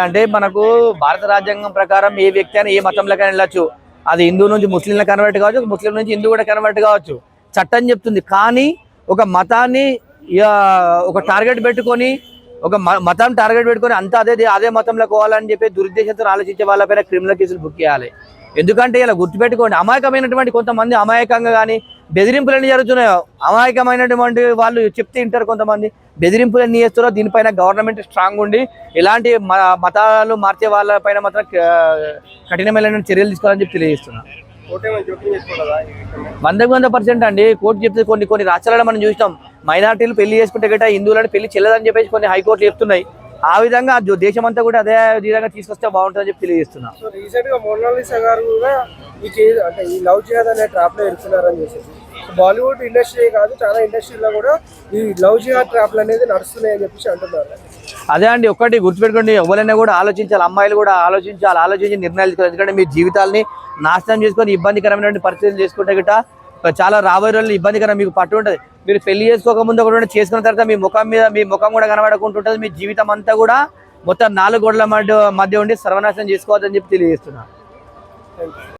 అంటే మనకు భారత రాజ్యాంగం ప్రకారం ఏ వ్యక్తి అయినా ఏ మతంలోకైనా వెళ్ళొచ్చు. అది హిందూ నుంచి ముస్లింలకు కన్వర్ట్ కావచ్చు, ముస్లిం నుంచి హిందూ కూడా కన్వర్ట్ కావచ్చు. చట్టం చెప్తుంది. కానీ ఒక మతాన్ని ఒక టార్గెట్ పెట్టుకొని ఒక మతం టార్గెట్ పెట్టుకొని అంతా అదే మతంలో పోవాలని చెప్పి దురుద్దేశంతో ఆలోచించే వాళ్ళపైన క్రిమినల్ కేసులు బుక్ చేయాలి. ఎందుకంటే ఇలా గుర్తుపెట్టుకోండి, అమాయకమైనటువంటి కొంతమంది అమాయకంగా కానీ బెదిరింపులు ఎన్ని జరుగుతున్నాయో, అమాయకమైనటువంటి వాళ్ళు చెప్తే వింటారు కొంతమంది, బెదిరింపులు ఎన్ని చేస్తారో దీనిపైన గవర్నమెంట్ స్ట్రాంగ్ ఉండి ఇలాంటి మతాలు మార్చే వాళ్ళపైన మాత్రం కఠినమైన చర్యలు తీసుకోవాలని చెప్పి తెలియజేస్తున్నారు. 100% అండి. కోర్టు చెప్తే కొన్ని రాష్ట్రాలలో మనం చూస్తాం, మైనార్టీలు పెళ్లి చేసుకుంటే గట్రా హిందువులను పెళ్లి చెల్లదని చెప్పేసి కొన్ని హైకోర్టులు చెప్తున్నాయి. ఆ విధంగా దేశం అంతా కూడా అదే విధంగా తీసుకొస్తే బాగుంటుందని చెప్పి తెలియజేస్తున్నారు. సో రీసెంట్ గా మోనాలిసా గారు కూడా ఈ లవ్ జిహాద్ అనే ట్రాప్ లో ఇరుక్కున్నారని చెప్పేసి బాలీవుడ్ ఇండస్ట్రీ కాదు, చాలా ఇండస్ట్రీలో కూడా ఈ లవ్ జిహాద్ ట్రాప్లు అనేది నడుస్తున్నాయని చెప్పేసి అంటున్నారు. అదే అండి, ఒక్కటి గుర్తుపెట్టుకోండి, ఎవరైనా కూడా ఆలోచించాలి, అమ్మాయిలు కూడా ఆలోచించి నిర్ణయాలు తీసుకోవాలి. ఎందుకంటే మీ జీవితాలని నాశనం చేసుకొని ఇబ్బందికరమైన పరిస్థితులు చేసుకుంటే గిట్ట చాలా రాబోయే రోజులు ఇబ్బందికరం మీకు పట్టు ఉంటుంది. మీరు పెళ్లి చేసుకోకముందు ఒకటి చేసుకున్న తర్వాత మీ ముఖం కూడా కనబడకుంటుంటుంది. మీ జీవితం అంతా కూడా మొత్తం 4 గోడల మధ్య ఉండి సర్వనాశనం చేసుకోవద్దని చెప్పి తెలియజేస్తున్నాను.